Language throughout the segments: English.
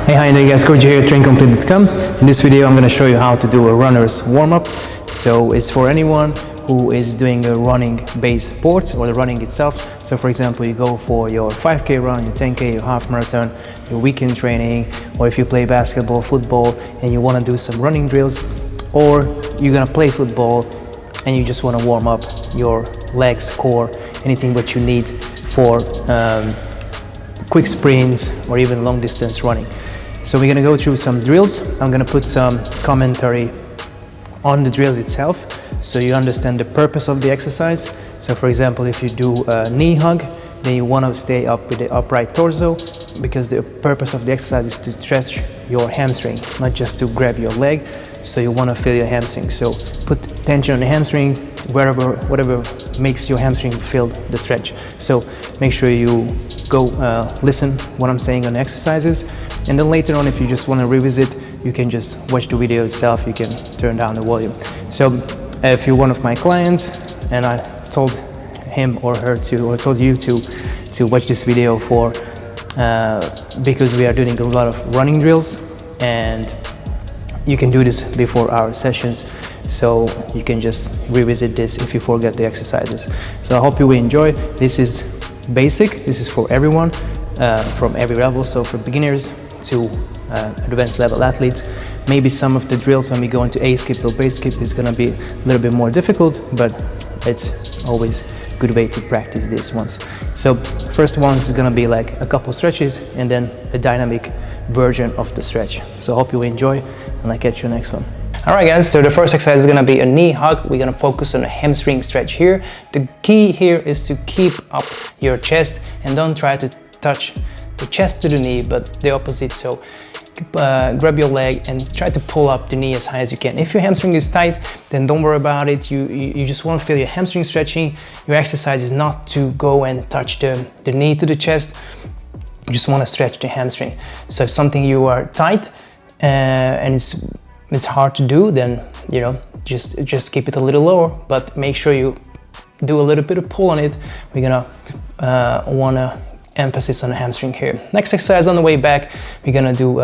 Hey, hi there guys, Coach here at ComplEat.com. In this video I'm going to show you how to do a runner's warm-up. So it's for anyone who is doing a running based sport or the running itself. So for example, you go for your 5k run, your 10k, your half marathon, your weekend training, or if you play basketball, football, and you want to do some running drills, or you're going to play football and you just want to warm up your legs, core, anything what you need for quick sprints or even long distance running. So we're gonna go through some drills. I'm gonna put some commentary on the drills itself so you understand the purpose of the exercise. So for example, if you do a knee hug, then you want to stay up with the upright torso, because the purpose of the exercise is to stretch your hamstring, not just to grab your leg. So you want to feel your hamstring. So put tension on the hamstring, whatever makes your hamstring feel the stretch. So make sure you go listen what I'm saying on the exercises, and then later on, if you just want to revisit, you can just watch the video itself. You can turn down the volume. So if you're one of my clients and I told him or her to, or told you to watch this video for because we are doing a lot of running drills, and you can do this before our sessions, so you can just revisit this if you forget the exercises. So I hope you will enjoy. This is basic. This is for everyone from every level, so for beginners to advanced level athletes. Maybe some of the drills when we go into A skip or base skip is going to be a little bit more difficult, but it's always a good way to practice these ones. So first one is going to be like a couple stretches and then a dynamic version of the stretch. So I hope you enjoy, and I'll catch you next one. Alright guys, so the first exercise is going to be a knee hug. We're going to focus on a hamstring stretch here. The key here is to keep up your chest and don't try to touch the chest to the knee, but the opposite. So grab your leg and try to pull up the knee as high as you can. If your hamstring is tight, then don't worry about it. You just want to feel your hamstring stretching. Your exercise is not to go and touch the knee to the chest. You just want to stretch the hamstring. So if something you are tight and it's hard to do, then just keep it a little lower, but make sure you do a little bit of pull on it. We're gonna wanna emphasis on the hamstring here. Next exercise on the way back, we're gonna do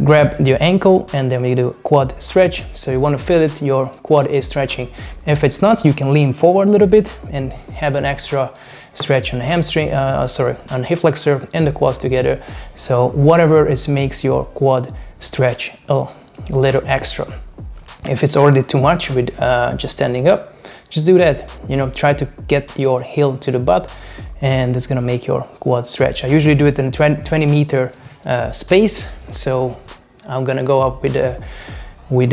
grab your ankle, and then we do a quad stretch. So you want to feel it, your quad is stretching. If it's not, you can lean forward a little bit and have an extra stretch on the hamstring, on the hip flexor and the quads together. So whatever makes your quad stretch a little extra. If it's already too much with just standing up, just do that. Try to get your heel to the butt, and it's gonna make your quad stretch. I usually do it in 20 meter space. So I'm gonna go up with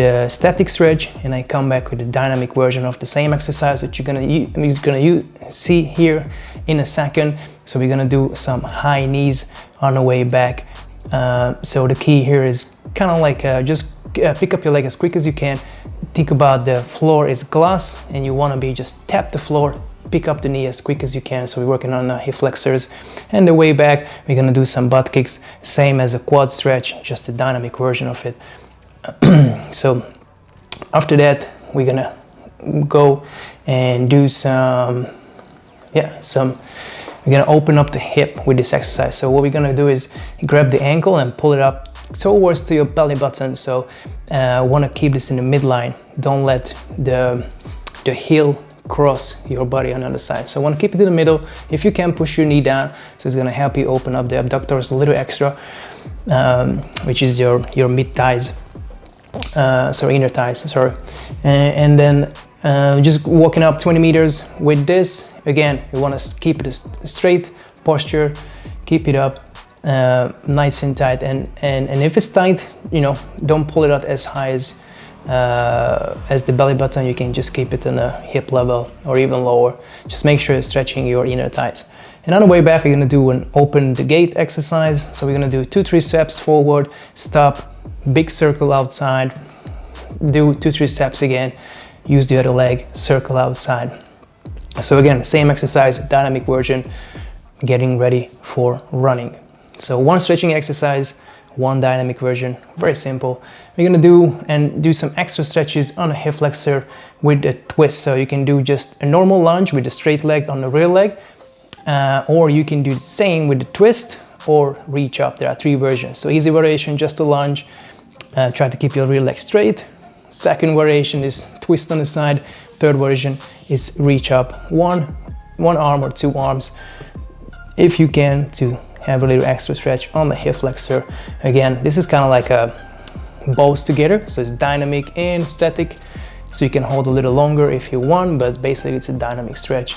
a static stretch, and I come back with a dynamic version of the same exercise, which you're gonna see here in a second. So we're gonna do some high knees on the way back. So the key here is kind of like just pick up your leg as quick as you can. Think about the floor is glass, and you want to be just tap the floor, pick up the knee as quick as you can. So we're working on the hip flexors, and the way back we're gonna do some butt kicks, same as a quad stretch, just a dynamic version of it. So after that, we're gonna go and do we're gonna open up the hip with this exercise. So what we're gonna do is grab the ankle and pull it up towards to your belly button. So want to keep this in the midline. Don't let the heel cross your body on the other side. So I want to keep it in the middle. If you can, push your knee down. So it's going to help you open up the abductors a little extra, which is your mid thighs, inner thighs, sorry. And then just walking up 20 meters with this. Again, we want to keep it a straight posture, keep it up nice and tight. And if it's tight, don't pull it out as high as the belly button. You can just keep it in a hip level or even lower. Just make sure you're stretching your inner thighs. And on the way back, we're gonna do an open the gate exercise. So we're gonna do 2-3 steps forward, stop, big circle outside, do 2-3 steps again, use the other leg, circle outside. So again, same exercise, dynamic version, getting ready for running. So one stretching exercise, one dynamic version, very simple. We're gonna do some extra stretches on a hip flexor with a twist. So you can do just a normal lunge with a straight leg on the rear leg, or you can do the same with the twist or reach up. There are 3 versions. So easy variation, just a lunge, try to keep your rear leg straight. Second variation is twist on the side. Third version is reach up one arm or 2 arms if you can, to have a little extra stretch on the hip flexor. Again, this is kind of like a both together, so it's dynamic and static, so you can hold a little longer if you want, but basically it's a dynamic stretch.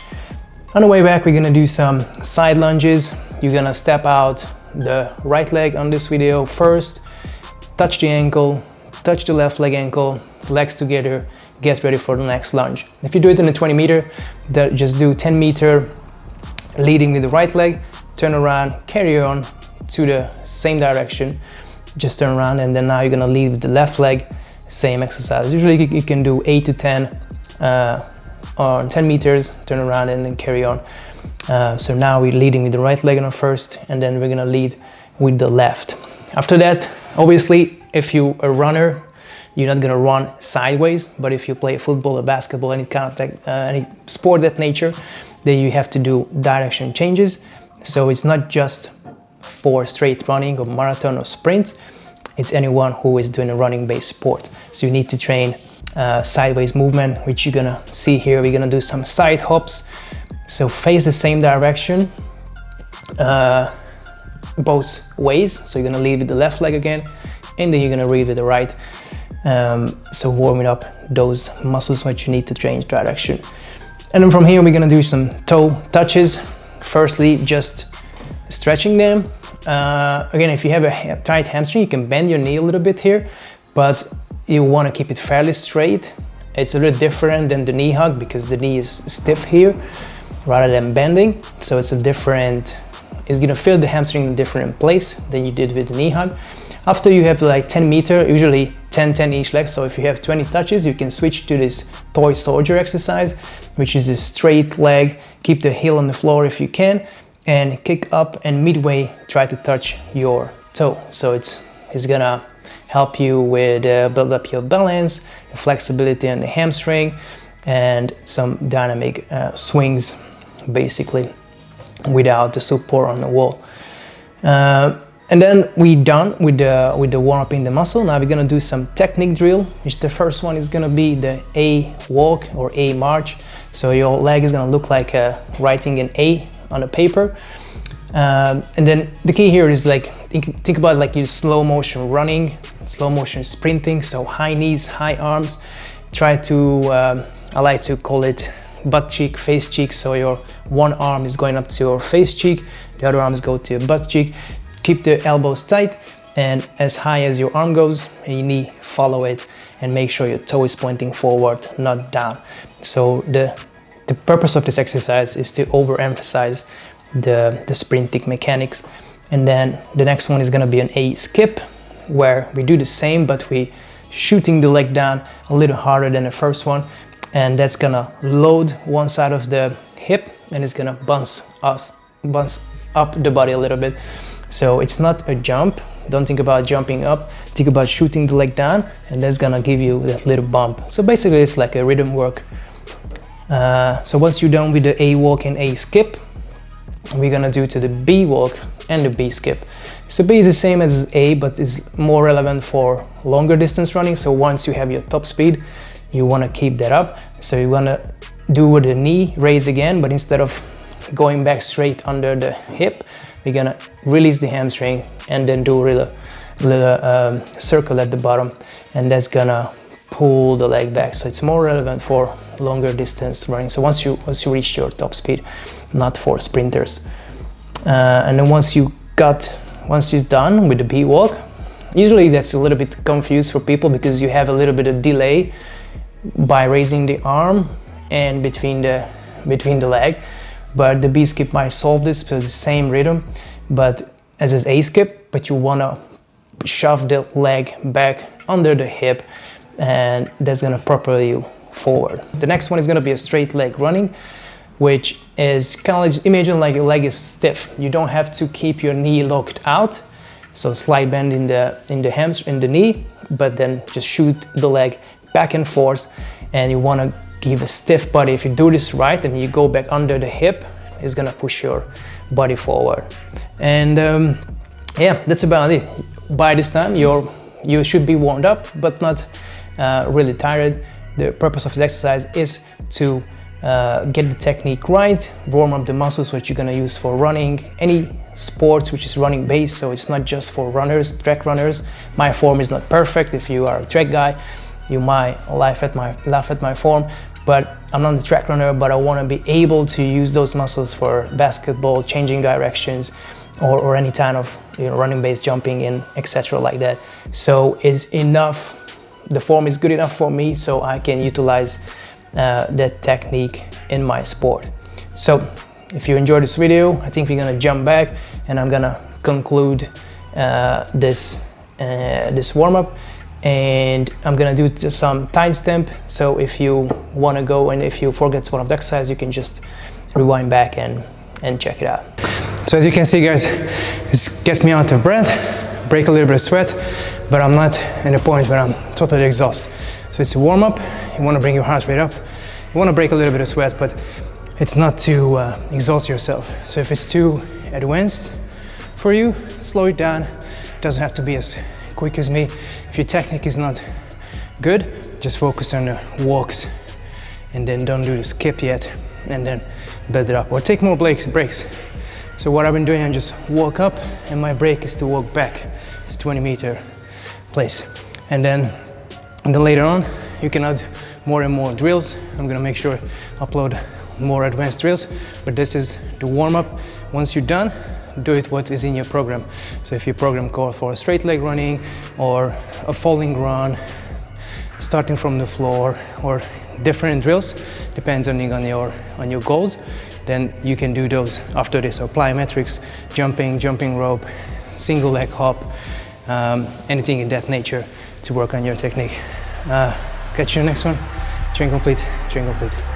On the way back, we're gonna do some side lunges. You're gonna step out the right leg on this video first, touch the ankle, touch the left leg ankle, legs together, get ready for the next lunge. If you do it in a 20 meter, just do 10 meter leading with the right leg, turn around, carry on to the same direction, just turn around, and then now you're gonna lead with the left leg, same exercise. Usually you can do 8 to 10 on 10 meters, turn around and then carry on. So now we're leading with the right leg on our first, and then we're gonna lead with the left. After that, obviously, if you're a runner, you're not gonna run sideways, but if you play football or basketball, any kind of any sport that nature, then you have to do direction changes. So it's not just for straight running or marathon or sprint, it's anyone who is doing a running based sport. So you need to train sideways movement, which you're gonna see here. We're gonna do some side hops. So face the same direction both ways. So you're gonna lead with the left leg again, and then you're gonna lead with the right. So warming up those muscles which you need to change direction. And then from here, we're gonna do some toe touches. Firstly, just stretching them. Again, if you have a tight hamstring, you can bend your knee a little bit here, but you wanna keep it fairly straight. It's a little different than the knee hug because the knee is stiff here rather than bending. So it's gonna feel the hamstring in a different place than you did with the knee hug. After you have like 10 meter, usually 10 each leg. So if you have 20 touches, you can switch to this toy soldier exercise, which is a straight leg, keep the heel on the floor if you can, and kick up, and midway try to touch your toe. So it's gonna help you with build up your balance, flexibility on the hamstring, and some dynamic swings, basically, without the support on the wall. And then we're done with the warm-up in the muscle. Now we're gonna do some technique drill, which the first one is gonna be the A walk or A march. So your leg is gonna look like writing an A on a paper. And then the key here is like, think about like you slow motion running, slow motion sprinting. So high knees, high arms. Try to, I like to call it butt cheek, face cheek. So your one arm is going up to your face cheek, the other arms go to your butt cheek. Keep the elbows tight, and as high as your arm goes, and your knee follow it, and make sure your toe is pointing forward, not down. So the purpose of this exercise is to overemphasize the sprinting mechanics. And then the next one is gonna be an A skip, where we do the same, but we shooting the leg down a little harder than the first one, and that's gonna load one side of the hip, and it's gonna bounce up the body a little bit. So it's not a jump. Don't think about jumping up. Think about shooting the leg down, and that's gonna give you that little bump. So basically it's like a rhythm work. So once you're done with the A walk and A skip, we're gonna do to the B walk and the B skip. So B is the same as A, but is more relevant for longer distance running. So once you have your top speed, you wanna keep that up. So you're gonna do with the knee raise again, but instead of going back straight under the hip, we're gonna release the hamstring and then do a little circle at the bottom, and that's gonna pull the leg back. So it's more relevant for longer distance running. So once you reach your top speed, not for sprinters. And then once you're done with the B walk, usually that's a little bit confused for people because you have a little bit of delay by raising the arm and between the leg. But the B skip might solve this because it's the same rhythm, but as is A skip, but you wanna shove the leg back under the hip, and that's gonna propel you forward. The next one is gonna be a straight leg running, which is kind of like, imagine like your leg is stiff. You don't have to keep your knee locked out, so slight bend in the knee, but then just shoot the leg back and forth, and you wanna give a stiff body. If you do this right and you go back under the hip is gonna push your body forward. And yeah, that's about it. By this time, you should be warmed up, but not really tired. The purpose of the exercise is to get the technique right, warm up the muscles which you're gonna use for running, any sports which is running based, so it's not just for runners, track runners. My form is not perfect. If you are a track guy, you might laugh at my form, but I'm not a track runner, but I wanna be able to use those muscles for basketball, changing directions, or any kind of running based jumping in, etc. like that. So it's enough, the form is good enough for me so I can utilize that technique in my sport. So if you enjoyed this video, I think we're gonna jump back and I'm gonna conclude this warm-up, and I'm gonna do some timestamp. So if you wanna go and if you forget one of the exercises, you can just rewind back and check it out. So as you can see, guys, this gets me out of breath, break a little bit of sweat, but I'm not in a point where I'm totally exhausted. So it's a warm-up. You want to bring your heart rate up. You want to break a little bit of sweat, but it's not to exhaust yourself. So if it's too advanced for you, slow it down. It doesn't have to be as quick as me. If your technique is not good, just focus on the walks, and then don't do the skip yet, and then build it up. Or take more breaks. So what I've been doing, I just walk up, and my break is to walk back. It's 20-meter place. And then later on, you can add more and more drills. I'm gonna make sure upload more advanced drills, but this is the warm-up. Once you're done, do it what is in your program. So if your program calls for a straight leg running or a falling run, starting from the floor, or different drills, depends on your goals, then you can do those after this. So plyometrics, jumping rope, single leg hop, anything in that nature to work on your technique. Catch you in the next one. Train complete, train complete.